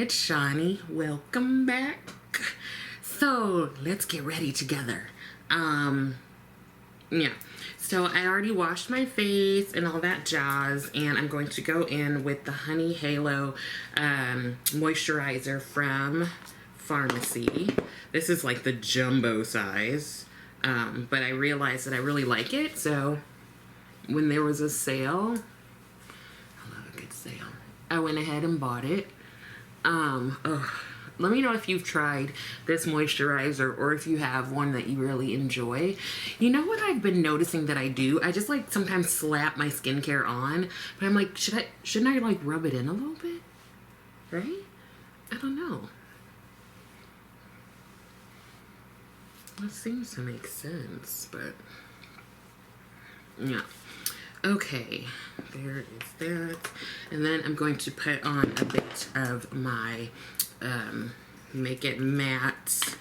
it's Shawnee. Welcome back. So let's get ready together. Yeah. So I already washed my face and all that jazz, and I'm going to go in with the Honey Halo moisturizer from Pharmacy. This is like the jumbo size, but I realized that I really like it. So when there was a sale, I love a good sale, I went ahead and bought it. Let me know if you've tried this moisturizer or if you have one that you really enjoy. You know what I've been noticing that I do? I just like sometimes slap my skincare on, but I'm like, shouldn't I like rub it in a little bit? Right? I don't know. That seems to make sense, but yeah. Okay, there is that. And then I'm going to put on a bit of my Make It Matte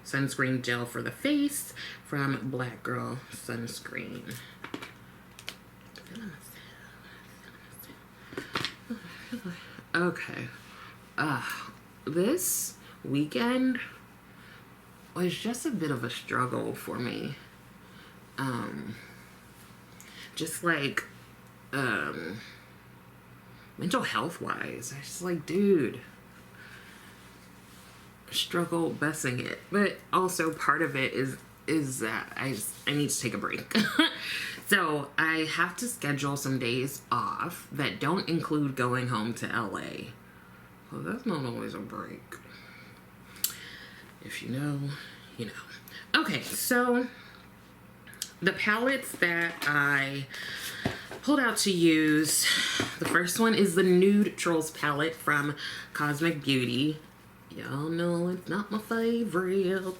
sunscreen gel for the face from Black Girl Sunscreen. Okay. This weekend was just a bit of a struggle for me. Just like mental health wise, I was like, dude, struggle busing it. But also part of it is that I need to take a break. So I have to schedule some days off that don't include going home to LA. Well, that's not always a break. If you know, you know. Okay, so the palettes that I pulled out to use, the first one is the Nude Trolls palette from Cosmic Beauty. Y'all know it's not my favorite,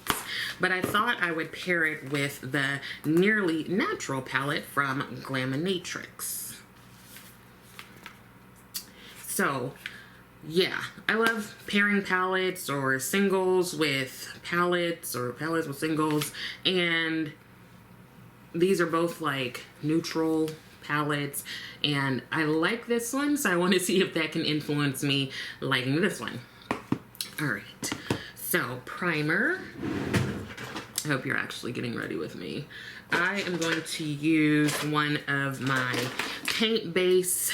but I thought I would pair it with the Nearly Natural palette from Glaminatrix. So yeah, I love pairing palettes or singles with palettes or palettes with singles, and these are both like neutral palettes, and I like this one, so I want to see if that can influence me liking this one. All right, so primer. I hope you're actually getting ready with me. I am going to use one of my paint base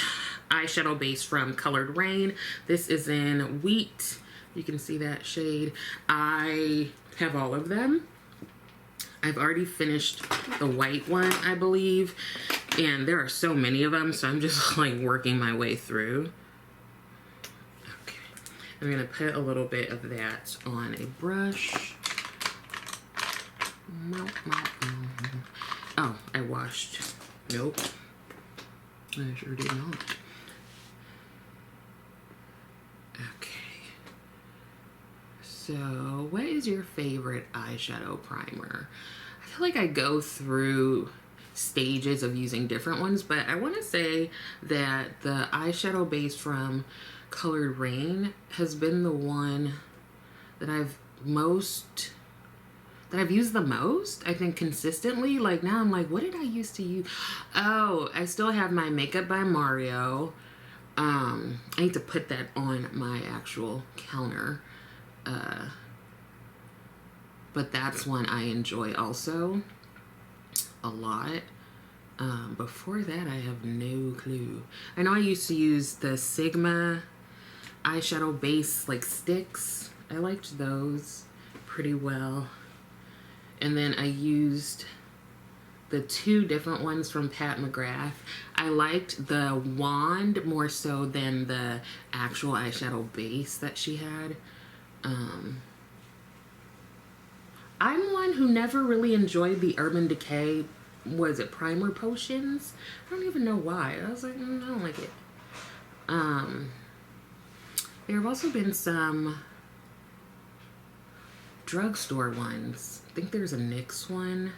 eyeshadow base from Colored Rain. This is in Wheat. You can see that shade. I have all of them. I've already finished the white one, I believe, and there are so many of them, so I'm just like working my way through. Okay, I'm gonna put a little bit of that on a brush. Oh, I washed. Nope, I sure did not. Okay, so what is your favorite eyeshadow primer? I feel like I go through stages of using different ones, but I want to say that the eyeshadow base from Colored Rain has been the one that I've used the most, I think, consistently. Like now I'm like, what did I used to use? Oh, I still have my Makeup by Mario. I need to put that on my actual counter. But that's one I enjoy also a lot. Before that, I have no clue. I know I used to use the Sigma eyeshadow base like sticks. I liked those pretty well. And then I used the two different ones from Pat McGrath. I liked the wand more so than the actual eyeshadow base that she had. I'm one who never really enjoyed the Urban Decay, was it primer potions? I don't even know why. I was like, I don't like it. There have also been some drugstore ones. I think there's a NYX one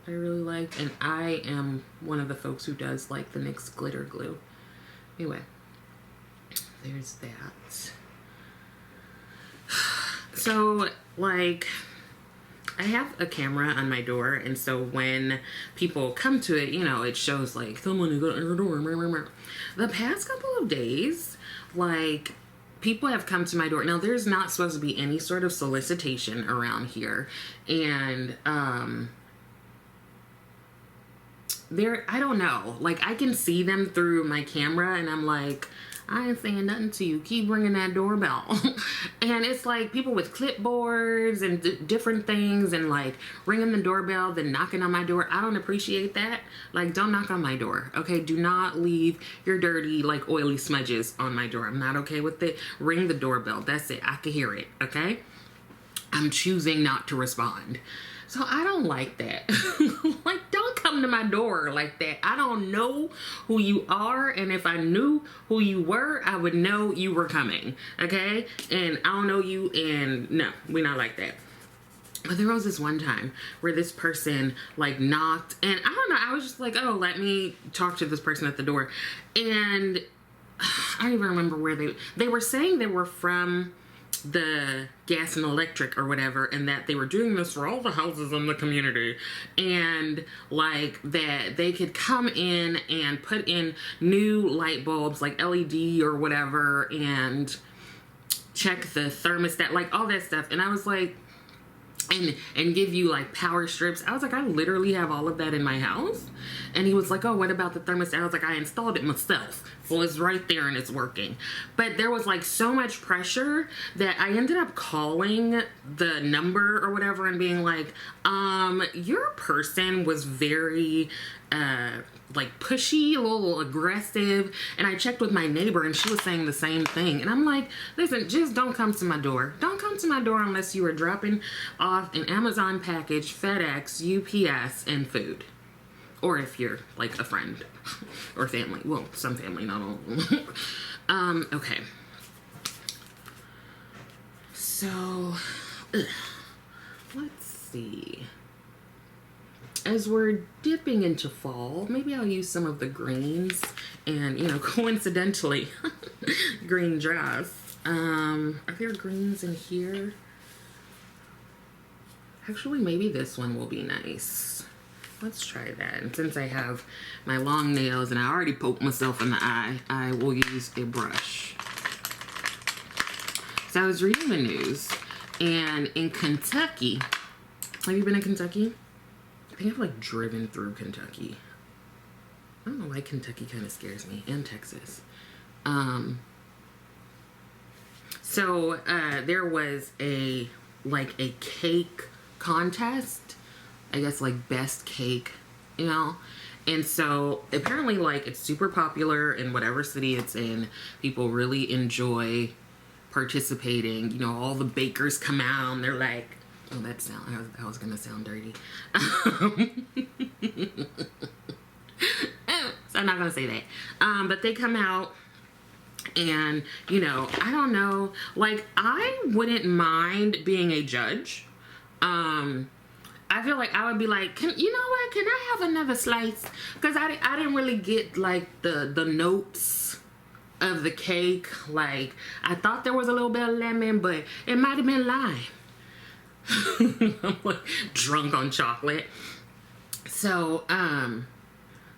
I really like, and I am one of the folks who does like the NYX glitter glue. Anyway, there's that. So, like, I have a camera on my door, and so when people come to it, you know, it shows like someone who got on your door. The past couple of days, like, people have come to my door. Now, there's not supposed to be any sort of solicitation around here. And, I don't know. Like, I can see them through my camera, and I'm like, I ain't saying nothing to you. Keep ringing that doorbell. And it's like people with clipboards and different things and like ringing the doorbell, then knocking on my door. I don't appreciate that. Like, don't knock on my door. Okay. Do not leave your dirty, like, oily smudges on my door. I'm not okay with it. Ring the doorbell. That's it. I can hear it. Okay. I'm choosing not to respond. So I don't like that. Like, don't come to my door like that. I don't know who you are, and if I knew who you were, I would know you were coming, okay? And I don't know you, and no, we're not like that. But there was this one time where this person, like, knocked, and I don't know, I was just like, oh, let me talk to this person at the door. And I don't even remember where they were saying they were from the gas and electric or whatever, and that they were doing this for all the houses in the community, and like that they could come in and put in new light bulbs, like LED or whatever, and check the thermostat, like all that stuff. And I was like, and give you like power strips. I was like, I literally have all of that in my house. And he was like, oh, what about the thermostat? I was like, I installed it myself. So it's right there and it's working. But there was like so much pressure that I ended up calling the number or whatever and being like, your person was very, like pushy, a little aggressive. And I checked with my neighbor and she was saying the same thing. And I'm like, listen, just don't come to my door. Don't come to my door unless you are dropping off an Amazon package, FedEx, UPS, and food. Or if you're like a friend or family. Well, some family, not all of them. Okay. So, let's see. As we're dipping into fall, maybe I'll use some of the greens and, you know, coincidentally, green dress. Are there greens in here? Actually, maybe this one will be nice. Let's try that. And since I have my long nails and I already poked myself in the eye, I will use a brush. So I was reading the news, and in Kentucky, have you been in Kentucky? I think I've like driven through Kentucky. I don't know why Kentucky kind of scares me, and Texas. So there was a cake contest, I guess, like best cake, you know? And so apparently, like, it's super popular in whatever city it's in. People really enjoy participating. You know, all the bakers come out and they're like, oh, that was gonna sound dirty. So I'm not gonna say that. But they come out and, you know, I don't know, like, I wouldn't mind being a judge. I feel like I would be like, you know what, can I have another slice? Because I didn't really get like the notes of the cake. Like, I thought there was a little bit of lemon, but it might have been lime. I'm like drunk on chocolate. So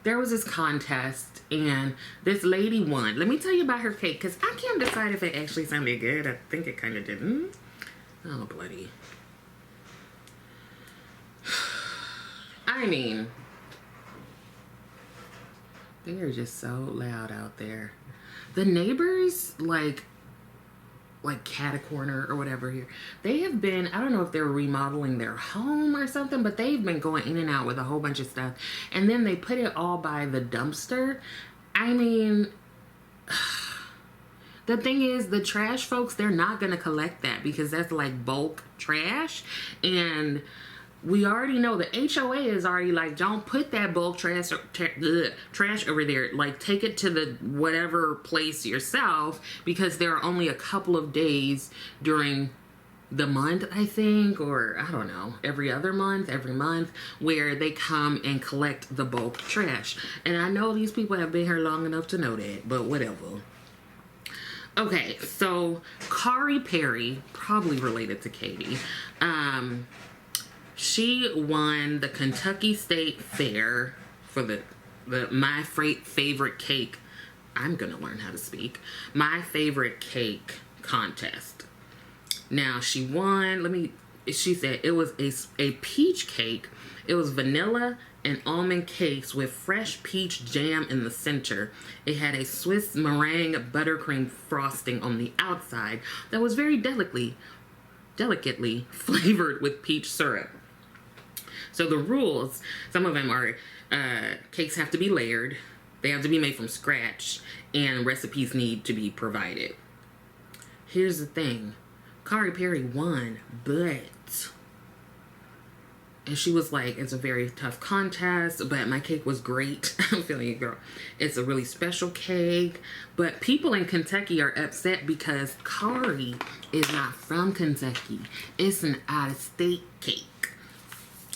there was this contest and this lady won. Let me tell you about her cake, because I can't decide if it actually sounded good. I think it kind of didn't. Oh, bloody. I mean, they are just so loud out there. The neighbors, like Cat Corner or whatever here, they have been, I don't know if they're remodeling their home or something, but they've been going in and out with a whole bunch of stuff. And then they put it all by the dumpster. I mean, the thing is, the trash folks, they're not going to collect that because that's like bulk trash. And we already know the HOA is already like, don't put that bulk trash over there. Like, take it to the whatever place yourself, because there are only a couple of days during the month, I think, or I don't know, every month, where they come and collect the bulk trash. And I know these people have been here long enough to know that, but whatever. Okay, so Kari Perry, probably related to Katie, she won the Kentucky State Fair for the my favorite cake I'm gonna learn how to speak. My favorite cake contest. Now she won. She said it was a peach cake. It was vanilla and almond cakes with fresh peach jam in the center. It had a Swiss meringue buttercream frosting on the outside that was very delicately flavored with peach syrup. So the rules, some of them are cakes have to be layered, they have to be made from scratch, and recipes need to be provided. Here's the thing. Kari Perry won, and she was like, it's a very tough contest, but my cake was great. I'm feeling you, girl. It's a really special cake. But people in Kentucky are upset because Kari is not from Kentucky. It's an out-of-state cake.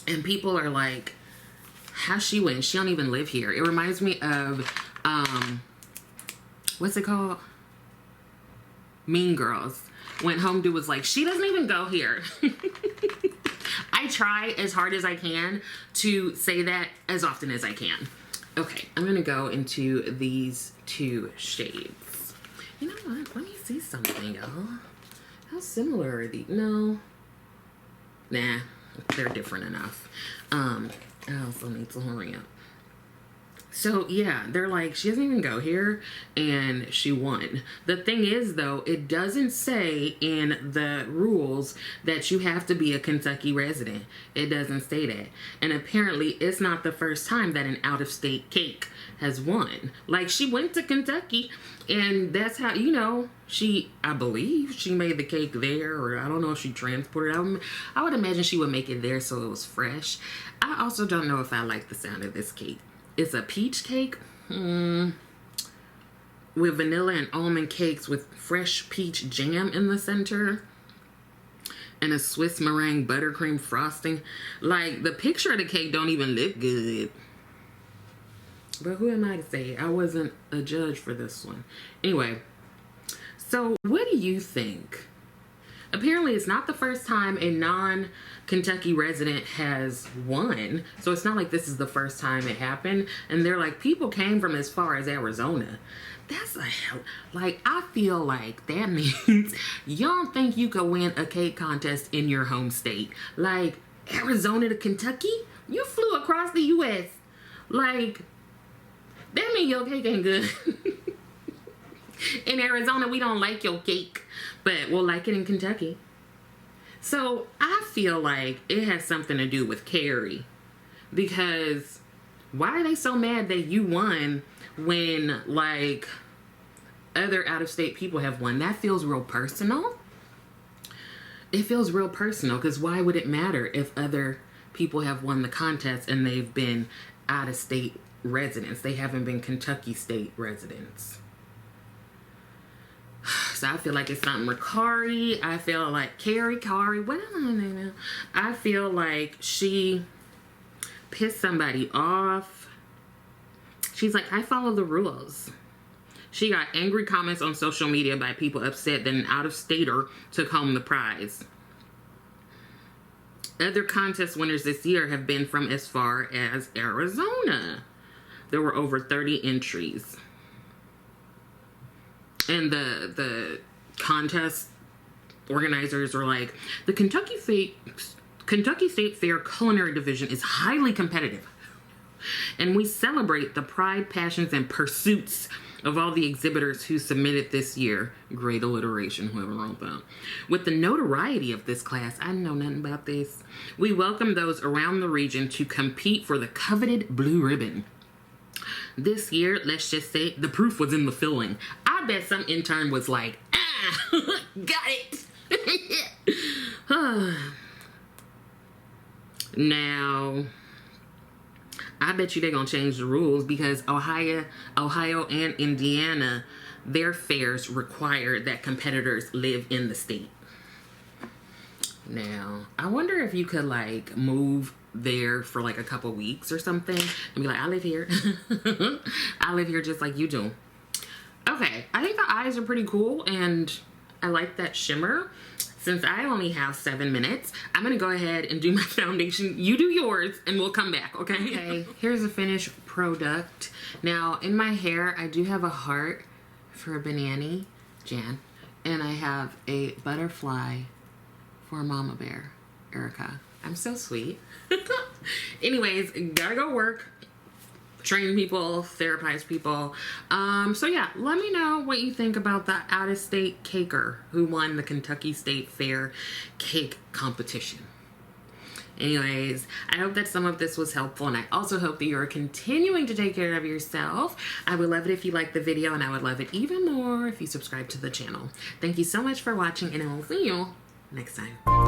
And people are like, how she win? She don't even live here. It reminds me of, what's it called? Mean Girls. When Homedue was like, she doesn't even go here. I try as hard as I can to say that as often as I can. Okay, I'm gonna go into these two shades. You know what? Let me see something, y'all. How similar are these? No. Nah, they're different enough. I also need to hurry up. So yeah, they're like, she doesn't even go here, and she won. The thing is though, it doesn't say in the rules that you have to be a Kentucky resident. It doesn't say that. And apparently it's not the first time that an out-of-state cake has won. Like, she went to Kentucky, and that's how, you know, I believe she made the cake there, or I don't know if she transported it. I would imagine she would make it there so it was fresh. I also don't know if I like the sound of this cake. It's a peach cake with vanilla and almond cakes with fresh peach jam in the center and a Swiss meringue buttercream frosting. Like, the picture of the cake don't even look good. But who am I to say? I wasn't a judge for this one. Anyway, so what do you think? Apparently, it's not the first time a non-Kentucky resident has won. So it's not like this is the first time it happened. And they're like, people came from as far as Arizona. That's a hell. Like, I feel like that means you don't think you could win a cake contest in your home state. Like, Arizona to Kentucky? You flew across the U.S. Like, that means your cake ain't good. In Arizona, we don't like your cake, but we'll like it in Kentucky. So I feel like it has something to do with Kari, because why are they so mad that you won when, like, other out-of-state people have won? That feels real personal. It feels real personal, because why would it matter if other people have won the contest and they've been out-of-state residents? They haven't been Kentucky state residents. So I feel like it's something with Kari. I feel like Kari, what am I naming? I feel like she pissed somebody off. She's like, I follow the rules. She got angry comments on social media by people upset that an out-of-stater took home the prize. Other contest winners this year have been from as far as Arizona. There were over 30 entries. And the contest organizers are like, the Kentucky State Fair Culinary Division is highly competitive. And we celebrate the pride, passions, and pursuits of all the exhibitors who submitted this year. Great alliteration, whoever wrote that. With the notoriety of this class, I know nothing about this. We welcome those around the region to compete for the coveted blue ribbon. This year, let's just say, the proof was in the filling. I bet some intern was like, got it. Now, I bet you they're going to change the rules, because Ohio and Indiana, their fairs require that competitors live in the state. Now, I wonder if you could, like, move there for like a couple weeks or something and be like, I live here. I live here just like you do. Okay, I think the eyes are pretty cool, and I like that shimmer. Since I only have 7 minutes, I'm gonna go ahead and do my foundation. You do yours and we'll come back, okay? Okay, here's the finished product. Now, in my hair, I do have a heart for a banana, Jan, and I have a butterfly for Mama Bear, Erica. I'm so sweet. Anyways, gotta go work. Train people, therapize people. So yeah, let me know what you think about the out-of-state caker who won the Kentucky State Fair cake competition. Anyways, I hope that some of this was helpful, and I also hope that you're continuing to take care of yourself. I would love it if you liked the video, and I would love it even more if you subscribe to the channel. Thank you so much for watching, and I will see you next time.